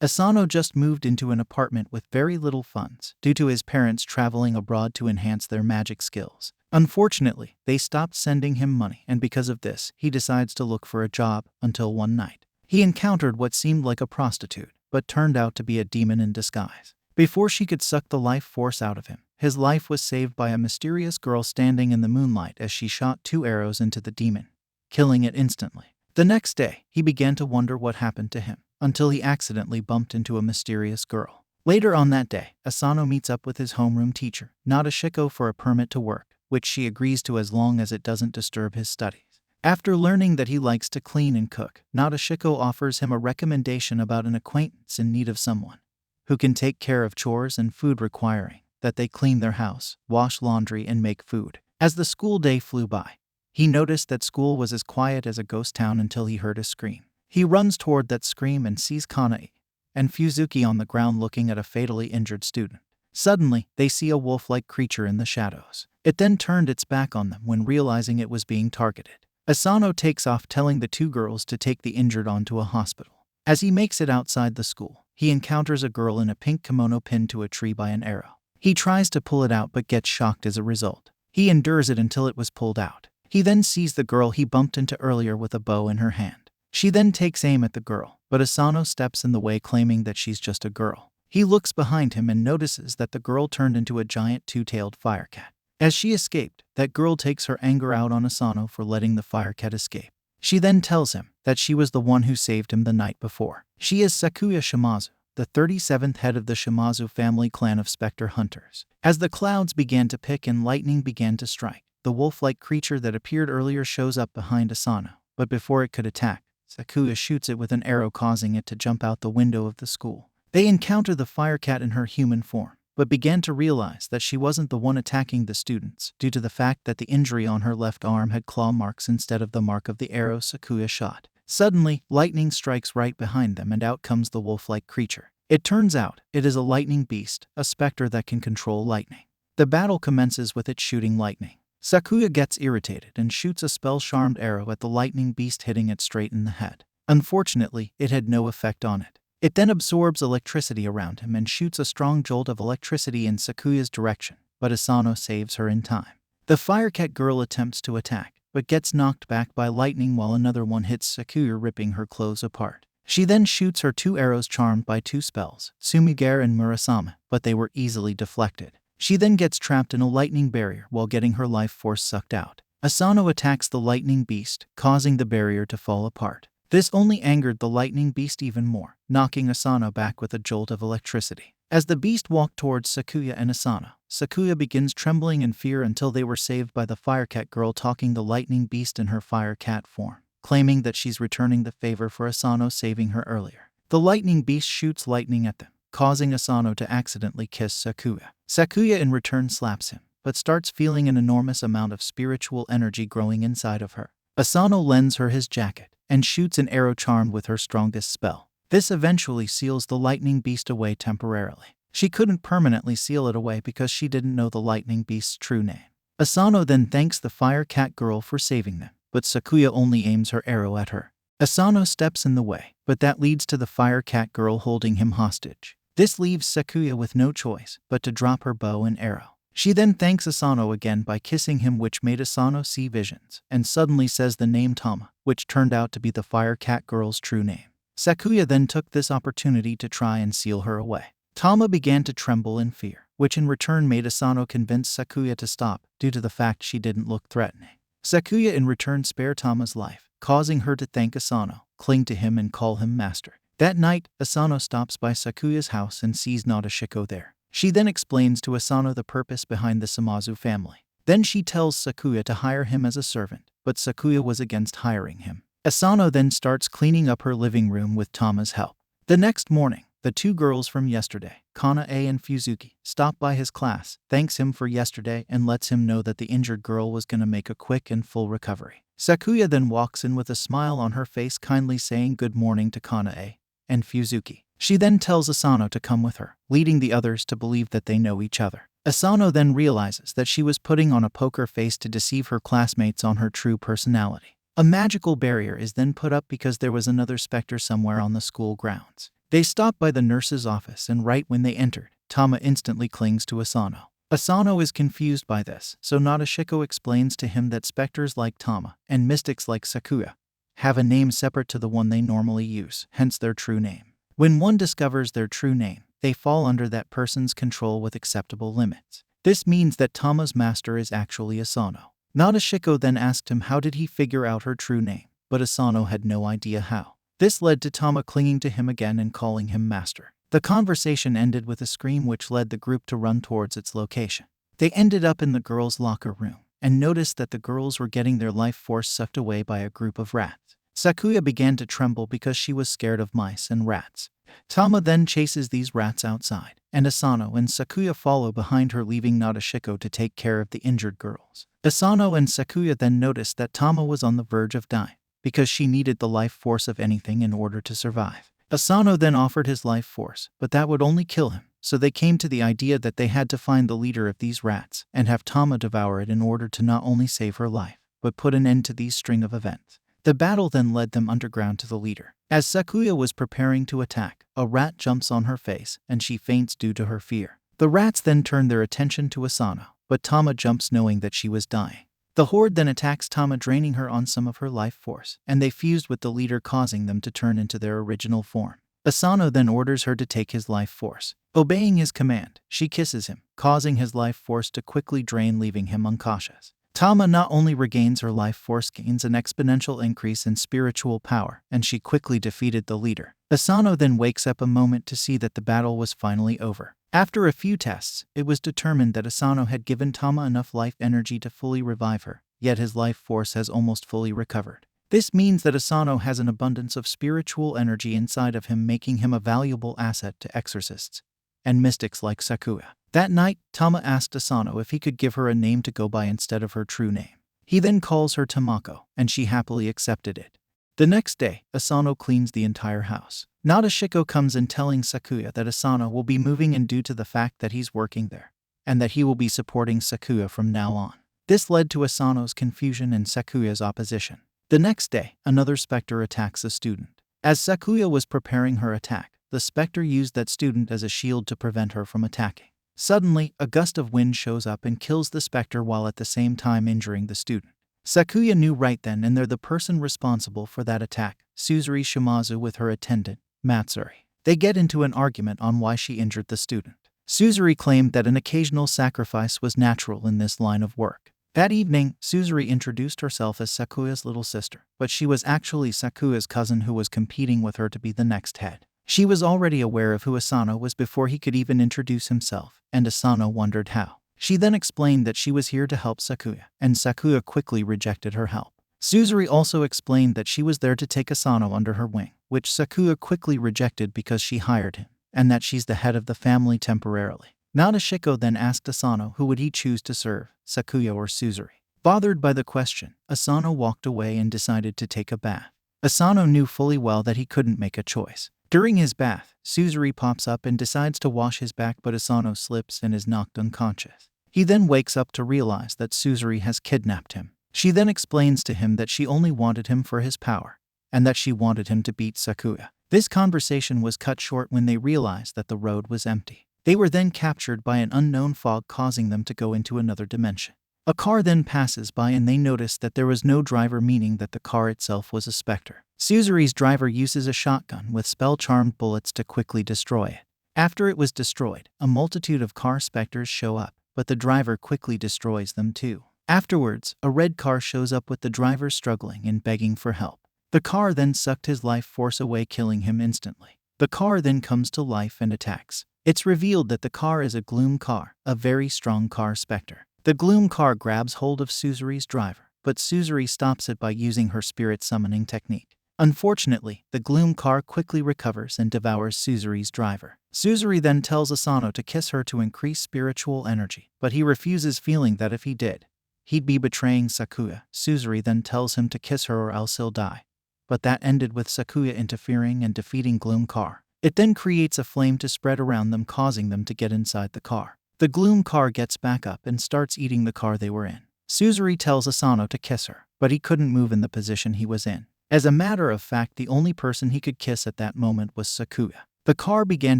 Asano just moved into an apartment with very little funds due to his parents traveling abroad to enhance their magic skills. Unfortunately, they stopped sending him money, and because of this, he decides to look for a job until one night he encountered what seemed like a prostitute, but turned out to be a demon in disguise. Before she could suck the life force out of him, his life was saved by a mysterious girl standing in the moonlight as she shot 2 arrows into the demon, killing it instantly. The next day, he began to wonder what happened to him, until he accidentally bumped into a mysterious girl. Later on that day, Asano meets up with his homeroom teacher, Nadeshiko, for a permit to work, which she agrees to as long as it doesn't disturb his studies. After learning that he likes to clean and cook, Nadeshiko offers him a recommendation about an acquaintance in need of someone who can take care of chores and food, requiring that they clean their house, wash laundry, and make food. As the school day flew by, he noticed that school was as quiet as a ghost town until he heard a scream. He runs toward that scream and sees Kanae and Fuzuki on the ground looking at a fatally injured student. Suddenly, they see a wolf-like creature in the shadows. It then turned its back on them when realizing it was being targeted. Asano takes off, telling the 2 girls to take the injured onto a hospital. As he makes it outside the school, he encounters a girl in a pink kimono pinned to a tree by an arrow. He tries to pull it out but gets shocked as a result. He endures it until it was pulled out. He then sees the girl he bumped into earlier with a bow in her hand. She then takes aim at the girl, but Asano steps in the way, claiming that she's just a girl. He looks behind him and notices that the girl turned into a giant 2-tailed firecat. As she escaped, that girl takes her anger out on Asano for letting the firecat escape. She then tells him that she was the one who saved him the night before. She is Sakuya Shimazu, the 37th head of the Shimazu family clan of specter hunters. As the clouds began to pick and lightning began to strike, the wolf-like creature that appeared earlier shows up behind Asano, but before it could attack, Sakuya shoots it with an arrow, causing it to jump out the window of the school. They encounter the firecat in her human form, but began to realize that she wasn't the one attacking the students due to the fact that the injury on her left arm had claw marks instead of the mark of the arrow Sakuya shot. Suddenly, lightning strikes right behind them and out comes the wolf-like creature. It turns out it is a lightning beast, a specter that can control lightning. The battle commences with it shooting lightning. Sakuya gets irritated and shoots a spell-charmed arrow at the lightning beast, hitting it straight in the head. Unfortunately, it had no effect on it. It then absorbs electricity around him and shoots a strong jolt of electricity in Sakuya's direction, but Asano saves her in time. The firecat girl attempts to attack, but gets knocked back by lightning while another one hits Sakuya, ripping her clothes apart. She then shoots her 2 arrows charmed by 2 spells, Sumigare and Murasame, but they were easily deflected. She then gets trapped in a lightning barrier while getting her life force sucked out. Asano attacks the lightning beast, causing the barrier to fall apart. This only angered the lightning beast even more, knocking Asano back with a jolt of electricity. As the beast walked towards Sakuya and Asano, Sakuya begins trembling in fear until they were saved by the firecat girl, talking the lightning beast in her firecat form, claiming that she's returning the favor for Asano saving her earlier. The lightning beast shoots lightning at them, causing Asano to accidentally kiss Sakuya. Sakuya in return slaps him, but starts feeling an enormous amount of spiritual energy growing inside of her. Asano lends her his jacket and shoots an arrow charmed with her strongest spell. This eventually seals the lightning beast away temporarily. She couldn't permanently seal it away because she didn't know the lightning beast's true name. Asano then thanks the firecat girl for saving them, but Sakuya only aims her arrow at her. Asano steps in the way, but that leads to the firecat girl holding him hostage. This leaves Sakuya with no choice but to drop her bow and arrow. She then thanks Asano again by kissing him, which made Asano see visions, and suddenly says the name Tama, which turned out to be the firecat girl's true name. Sakuya then took this opportunity to try and seal her away. Tama began to tremble in fear, which in return made Asano convince Sakuya to stop due to the fact she didn't look threatening. Sakuya in return spared Tama's life, causing her to thank Asano, cling to him and call him master. That night, Asano stops by Sakuya's house and sees Nadeshiko there. She then explains to Asano the purpose behind the Shimazu family. Then she tells Sakuya to hire him as a servant, but Sakuya was against hiring him. Asano then starts cleaning up her living room with Tama's help. The next morning, the 2 girls from yesterday, Kanae and Fuzuki, stop by his class, thanks him for yesterday and lets him know that the injured girl was gonna make a quick and full recovery. Sakuya then walks in with a smile on her face, kindly saying good morning to Kanae and Fuzuki. She then tells Asano to come with her, leading the others to believe that they know each other. Asano then realizes that she was putting on a poker face to deceive her classmates on her true personality. A magical barrier is then put up because there was another specter somewhere on the school grounds. They stop by the nurse's office, and right when they entered, Tama instantly clings to Asano. Asano is confused by this, so Nadeshiko explains to him that specters like Tama and mystics like Sakuya have a name separate to the one they normally use, hence their true name. When one discovers their true name, they fall under that person's control with acceptable limits. This means that Tama's master is actually Asano. Nadeshiko then asked him how did he figure out her true name, but Asano had no idea how. This led to Tama clinging to him again and calling him master. The conversation ended with a scream which led the group to run towards its location. They ended up in the girls' locker room and noticed that the girls were getting their life force sucked away by a group of rats. Sakuya began to tremble because she was scared of mice and rats. Tama then chases these rats outside, and Asano and Sakuya follow behind her, leaving Nadeshiko to take care of the injured girls. Asano and Sakuya then noticed that Tama was on the verge of dying because she needed the life force of anything in order to survive. Asano then offered his life force, but that would only kill him, so they came to the idea that they had to find the leader of these rats and have Tama devour it in order to not only save her life, but put an end to these string of events. The battle then led them underground to the leader. As Sakuya was preparing to attack, a rat jumps on her face and she faints due to her fear. The rats then turn their attention to Asano, but Tama jumps knowing that she was dying. The horde then attacks Tama, draining her on some of her life force, and they fused with the leader, causing them to turn into their original form. Asano then orders her to take his life force. Obeying his command, she kisses him, causing his life force to quickly drain, leaving him unconscious. Tama not only regains her life force, gains an exponential increase in spiritual power, and she quickly defeated the leader. Asano then wakes up a moment to see that the battle was finally over. After a few tests, it was determined that Asano had given Tama enough life energy to fully revive her, yet his life force has almost fully recovered. This means that Asano has an abundance of spiritual energy inside of him, making him a valuable asset to exorcists and mystics like Sakuya. That night, Tama asked Asano if he could give her a name to go by instead of her true name. He then calls her Tamako, and she happily accepted it. The next day, Asano cleans the entire house. Nadeshiko comes in telling Sakuya that Asano will be moving in due to the fact that he's working there, and that he will be supporting Sakuya from now on. This led to Asano's confusion and Sakuya's opposition. The next day, another specter attacks a student. As Sakuya was preparing her attack, the specter used that student as a shield to prevent her from attacking. Suddenly, a gust of wind shows up and kills the specter while at the same time injuring the student. Sakuya knew right then and there the person responsible for that attack, Suzuri Shimazu, with her attendant, Matsuri. They get into an argument on why she injured the student. Suzuri claimed that an occasional sacrifice was natural in this line of work. That evening, Suzuri introduced herself as Sakuya's little sister, but she was actually Sakuya's cousin who was competing with her to be the next head. She was already aware of who Asano was before he could even introduce himself, and Asano wondered how. She then explained that she was here to help Sakuya, and Sakuya quickly rejected her help. Suzuri also explained that she was there to take Asano under her wing, which Sakuya quickly rejected because she hired him, and that she's the head of the family temporarily. Nadeshiko then asked Asano who would he choose to serve, Sakuya or Suzuri. Bothered by the question, Asano walked away and decided to take a bath. Asano knew fully well that he couldn't make a choice. During his bath, Suzuri pops up and decides to wash his back, but Asano slips and is knocked unconscious. He then wakes up to realize that Suzuri has kidnapped him. She then explains to him that she only wanted him for his power, and that she wanted him to beat Sakuya. This conversation was cut short when they realized that the road was empty. They were then captured by an unknown fog, causing them to go into another dimension. A car then passes by and they notice that there was no driver, meaning that the car itself was a specter. Suzuri's driver uses a shotgun with spell-charmed bullets to quickly destroy it. After it was destroyed, a multitude of car specters show up, but the driver quickly destroys them too. Afterwards, a red car shows up with the driver struggling and begging for help. The car then sucked his life force away, killing him instantly. The car then comes to life and attacks. It's revealed that the car is a gloom car, a very strong car specter. The gloom car grabs hold of Suzuri's driver, but Suzuri stops it by using her spirit summoning technique. Unfortunately, the gloom car quickly recovers and devours Suzuri's driver. Suzuri then tells Asano to kiss her to increase spiritual energy, but he refuses, feeling that if he did, he'd be betraying Sakuya. Suzuri then tells him to kiss her or else he'll die. But that ended with Sakuya interfering and defeating Gloom Car. It then creates a flame to spread around them, causing them to get inside the car. The Gloom Car gets back up and starts eating the car they were in. Suzuri tells Asano to kiss her, but he couldn't move in the position he was in. As a matter of fact, the only person he could kiss at that moment was Sakuya. The car began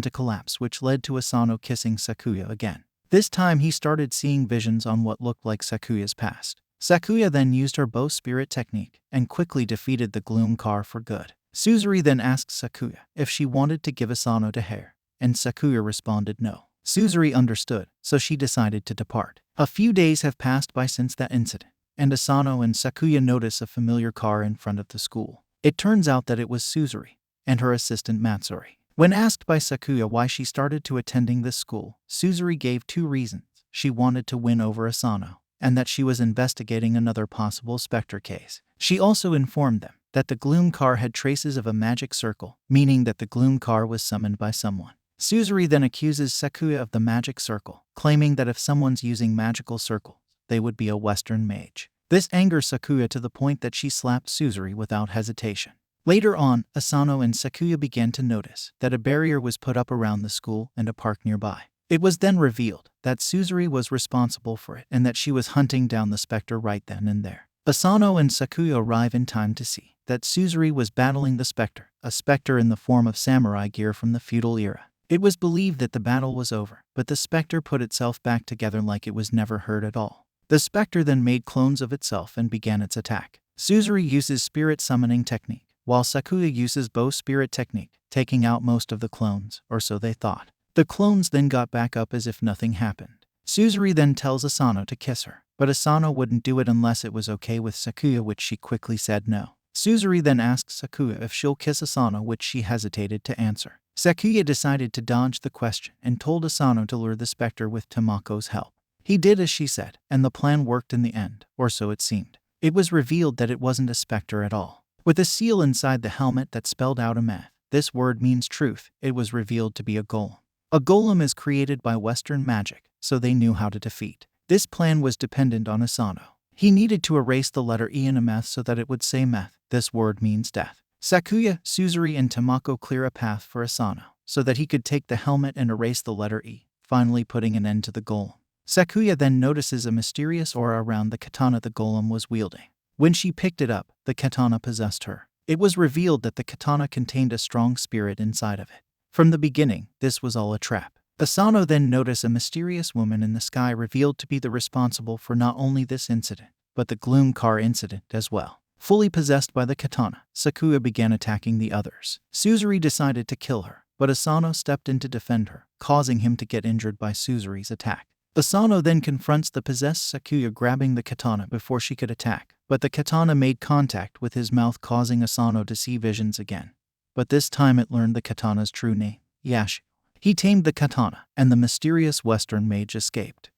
to collapse, which led to Asano kissing Sakuya again. This time he started seeing visions on what looked like Sakuya's past. Sakuya then used her bow spirit technique and quickly defeated the gloom car for good. Suzuri then asked Sakuya if she wanted to give Asano to her, and Sakuya responded no. Suzuri understood, so she decided to depart. A few days have passed by since that incident, and Asano and Sakuya notice a familiar car in front of the school. It turns out that it was Suzuri and her assistant Matsuri. When asked by Sakuya why she started to attending this school, Suzuri gave 2 reasons. She wanted to win over Asano, and that she was investigating another possible specter case. She also informed them that the gloom car had traces of a magic circle, meaning that the gloom car was summoned by someone. Suzuri then accuses Sakuya of the magic circle, claiming that if someone's using magical circles, they would be a Western mage. This angers Sakuya to the point that she slapped Suzuri without hesitation. Later on, Asano and Sakuya began to notice that a barrier was put up around the school and a park nearby. It was then revealed that Suzuri was responsible for it and that she was hunting down the specter right then and there. Asano and Sakuya arrive in time to see that Suzuri was battling the specter, a specter in the form of samurai gear from the feudal era. It was believed that the battle was over, but the specter put itself back together like it was never hurt at all. The specter then made clones of itself and began its attack. Suzuri uses spirit summoning technique, while Sakuya uses bow spirit technique, taking out most of the clones, or so they thought. The clones then got back up as if nothing happened. Suzuri then tells Asano to kiss her, but Asano wouldn't do it unless it was okay with Sakuya, which she quickly said no. Suzuri then asks Sakuya if she'll kiss Asano, which she hesitated to answer. Sakuya decided to dodge the question and told Asano to lure the specter with Tamako's help. He did as she said, and the plan worked in the end, or so it seemed. It was revealed that it wasn't a specter at all. With a seal inside the helmet that spelled out a math, this word means truth, it was revealed to be a golem. A golem is created by Western magic, so they knew how to defeat. This plan was dependent on Asano. He needed to erase the letter E in a math so that it would say meth. This word means death. Sakuya, Suzuri, and Tamako clear a path for Asano, so that he could take the helmet and erase the letter E, finally putting an end to the golem. Sakuya then notices a mysterious aura around the katana the golem was wielding. When she picked it up, the katana possessed her. It was revealed that the katana contained a strong spirit inside of it. From the beginning, this was all a trap. Asano then noticed a mysterious woman in the sky revealed to be the responsible for not only this incident, but the gloom car incident as well. Fully possessed by the katana, Sakuya began attacking the others. Suzuri decided to kill her, but Asano stepped in to defend her, causing him to get injured by Suzuri's attack. Asano then confronts the possessed Sakuya, grabbing the katana before she could attack, but the katana made contact with his mouth, causing Asano to see visions again. But this time it learned the katana's true name, Yashu. He tamed the katana, and the mysterious Western mage escaped.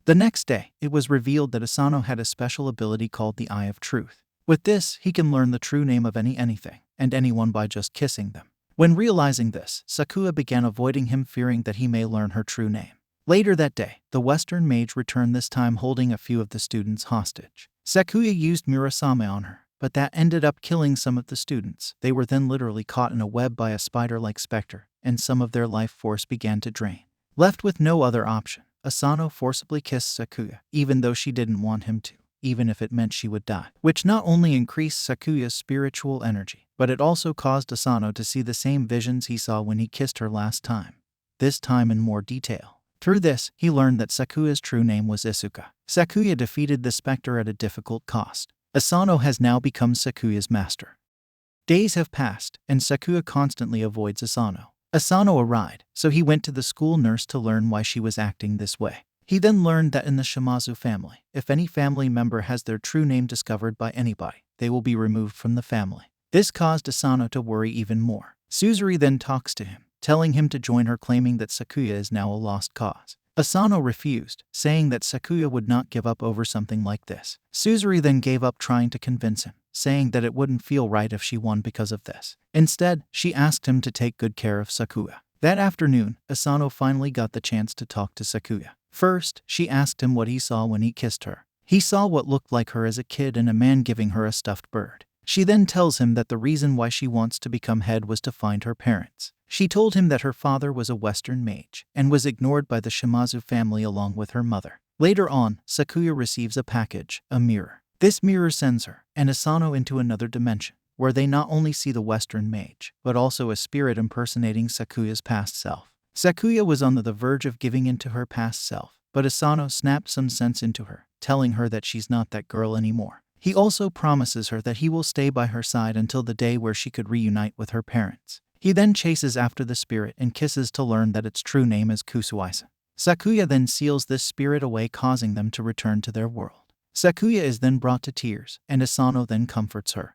The next day, it was revealed that Asano had a special ability called the Eye of Truth. With this, he can learn the true name of anything, and anyone by just kissing them. When realizing this, Sakuya began avoiding him, fearing that he may learn her true name. Later that day, the Western mage returned, this time holding a few of the students hostage. Sakuya used Murasame on her, but that ended up killing some of the students. They were then literally caught in a web by a spider-like specter, and some of their life force began to drain. Left with no other option, Asano forcibly kissed Sakuya, even though she didn't want him to, even if it meant she would die, which not only increased Sakuya's spiritual energy, but it also caused Asano to see the same visions he saw when he kissed her last time, this time in more detail. Through this, he learned that Sakuya's true name was Isuc. Sakuya defeated the specter at a difficult cost. Asano has now become Sakuya's master. Days have passed, and Sakuya constantly avoids Asano. Asano arrived, so he went to the school nurse to learn why she was acting this way. He then learned that in the Shimazu family, if any family member has their true name discovered by anybody, they will be removed from the family. This caused Asano to worry even more. Suzuri then talks to him, telling him to join her, claiming that Sakuya is now a lost cause. Asano refused, saying that Sakuya would not give up over something like this. Suzuri then gave up trying to convince him, saying that it wouldn't feel right if she won because of this. Instead, she asked him to take good care of Sakuya. That afternoon, Asano finally got the chance to talk to Sakuya. First, she asked him what he saw when he kissed her. He saw what looked like her as a kid and a man giving her a stuffed bird. She then tells him that the reason why she wants to become head was to find her parents. She told him that her father was a Western mage and was ignored by the Shimazu family along with her mother. Later on, Sakuya receives a package, a mirror. This mirror sends her and Asano into another dimension. where they not only see the Western mage, but also a spirit impersonating Sakuya's past self. Sakuya was on the verge of giving in to her past self, but Asano snapped some sense into her, telling her that she's not that girl anymore. He also promises her that he will stay by her side until the day where she could reunite with her parents. He then chases after the spirit and kisses to learn that its true name is Kusuisa. Sakuya then seals this spirit away, causing them to return to their world. Sakuya is then brought to tears, and Asano then comforts her.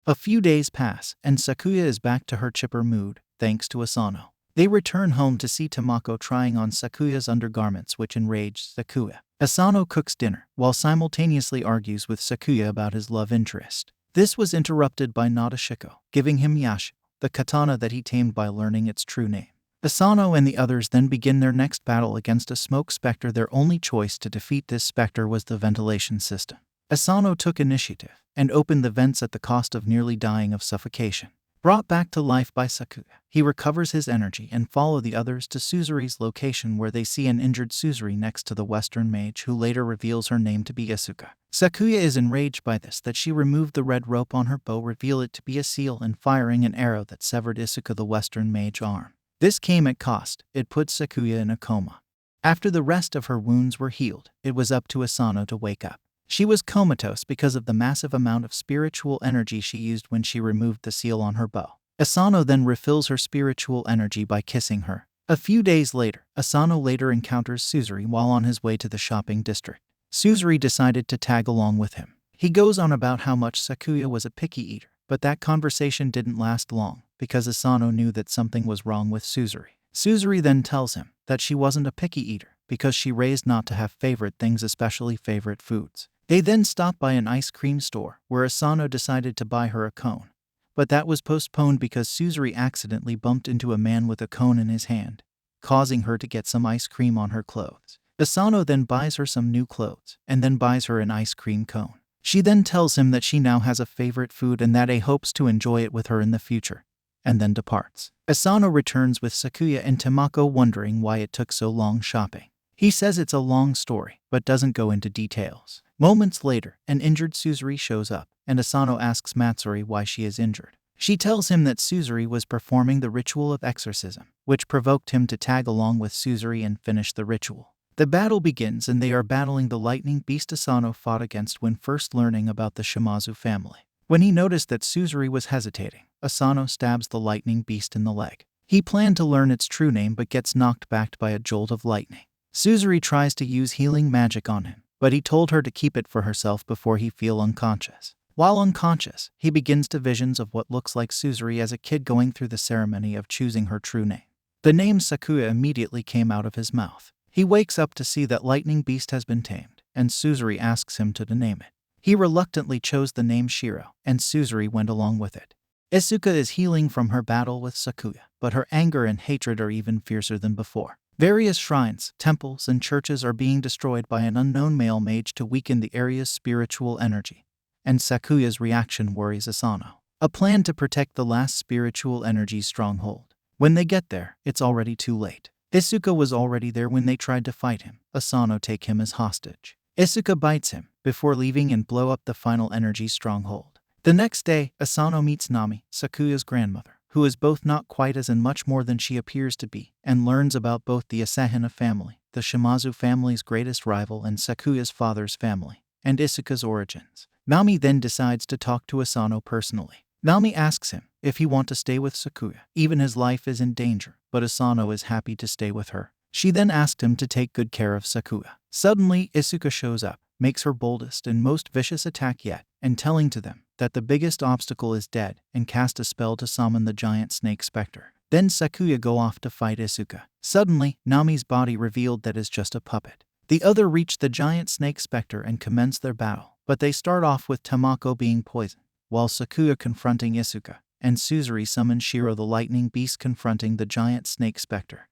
A few days pass, and Sakuya is back to her chipper mood, thanks to Asano. They return home to see Tamako trying on Sakuya's undergarments, which enraged Sakuya. Asano cooks dinner, while simultaneously argues with Sakuya about his love interest. This was interrupted by Nadeshiko, giving him Yashu, the katana that he tamed by learning its true name. Asano and the others then begin their next battle against a smoke specter. Their only choice to defeat this specter was the ventilation system. Asano took initiative and opened the vents at the cost of nearly dying of suffocation. Brought back to life by Sakuya, he recovers his energy and follows the others to Suzuri's location, where they see an injured Suzuri next to the Western mage, who later reveals her name to be Isuc. Sakuya is enraged by this, that she removed the red rope on her bow, reveal it to be a seal, and firing an arrow that severed Isuc the Western mage arm. This came at cost. It put Sakuya in a coma. After the rest of her wounds were healed, it was up to Asano to wake up. She was comatose because of the massive amount of spiritual energy she used when she removed the seal on her bow. Asano then refills her spiritual energy by kissing her. A few days later, Asano later encounters Suzuri while on his way to the shopping district. Suzuri decided to tag along with him. He goes on about how much Sakuya was a picky eater, but that conversation didn't last long, because Asano knew that something was wrong with Suzuri. Suzuri then tells him that she wasn't a picky eater, because she raised not to have favorite things, especially favorite foods. They then stop by an ice cream store, where Asano decided to buy her a cone. But that was postponed because Suzuri accidentally bumped into a man with a cone in his hand, causing her to get some ice cream on her clothes. Asano then buys her some new clothes, and then buys her an ice cream cone. She then tells him that she now has a favorite food and that he hopes to enjoy it with her in the future, and then departs. Asano returns with Sakuya and Tamako, wondering why it took so long shopping. He says it's a long story, but doesn't go into details. Moments later, an injured Suzuri shows up, and Asano asks Matsuri why she is injured. She tells him that Suzuri was performing the ritual of exorcism, which provoked him to tag along with Suzuri and finish the ritual. The battle begins, and they are battling the lightning beast Asano fought against when first learning about the Shimazu family. When he noticed that Suzuri was hesitating, Asano stabs the lightning beast in the leg. He planned to learn its true name but gets knocked back by a jolt of lightning. Suzuri tries to use healing magic on him, but he told her to keep it for herself before he feel unconscious. While unconscious, he begins to visions of what looks like Suzuri as a kid going through the ceremony of choosing her true name. The name Sakuya immediately came out of his mouth. He wakes up to see that lightning beast has been tamed, and Suzuri asks him to name it. He reluctantly chose the name Shiro, and Suzuri went along with it. Isuc is healing from her battle with Sakuya, but her anger and hatred are even fiercer than before. Various shrines, temples, and churches are being destroyed by an unknown male mage to weaken the area's spiritual energy, and Sakuya's reaction worries Asano. A plan to protect the last spiritual energy stronghold. When they get there, it's already too late. Isuc was already there when they tried to fight him. Asano take him as hostage. Isuc bites him before leaving and blow up the final energy stronghold. The next day, Asano meets Nami, Sakuya's grandmother, who is both not quite as and much more than she appears to be, and learns about both the Asahina family, the Shimazu family's greatest rival, and Sakuya's father's family, and Isuc's origins. Nami then decides to talk to Asano personally. Nami asks him if he wants to stay with Sakuya. Even his life is in danger, but Asano is happy to stay with her. She then asked him to take good care of Sakuya. Suddenly, Isuc shows up, makes her boldest and most vicious attack yet, and telling to them that the biggest obstacle is dead, and cast a spell to summon the giant snake specter. Then Sakuya go off to fight Isuc. Suddenly, Nami's body revealed that is just a puppet. The other reach the giant snake specter and commence their battle, but they start off with Tamako being poisoned, while Sakuya confronting Isuc, and Suzuri summons Shiro the lightning beast confronting the giant snake specter.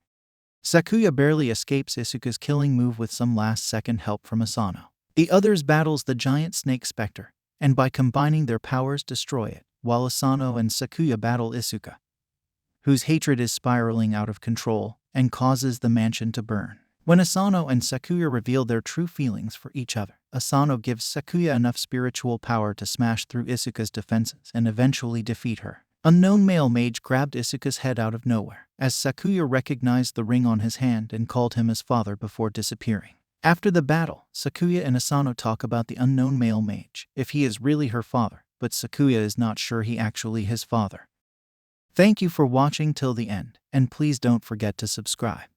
Sakuya barely escapes Isuc's killing move with some last-second help from Asano. The others battles the giant snake specter, and by combining their powers destroy it, while Asano and Sakuya battle Isuc, whose hatred is spiraling out of control and causes the mansion to burn. When Asano and Sakuya reveal their true feelings for each other, Asano gives Sakuya enough spiritual power to smash through Isuka's defenses and eventually defeat her. Unknown male mage grabbed Isuka's head out of nowhere, as Sakuya recognized the ring on his hand and called him his father before disappearing. After the battle, Sakuya and Asano talk about the unknown male mage, if he is really her father, but Sakuya is not sure he actually his father. Thank you for watching till the end, and please don't forget to subscribe.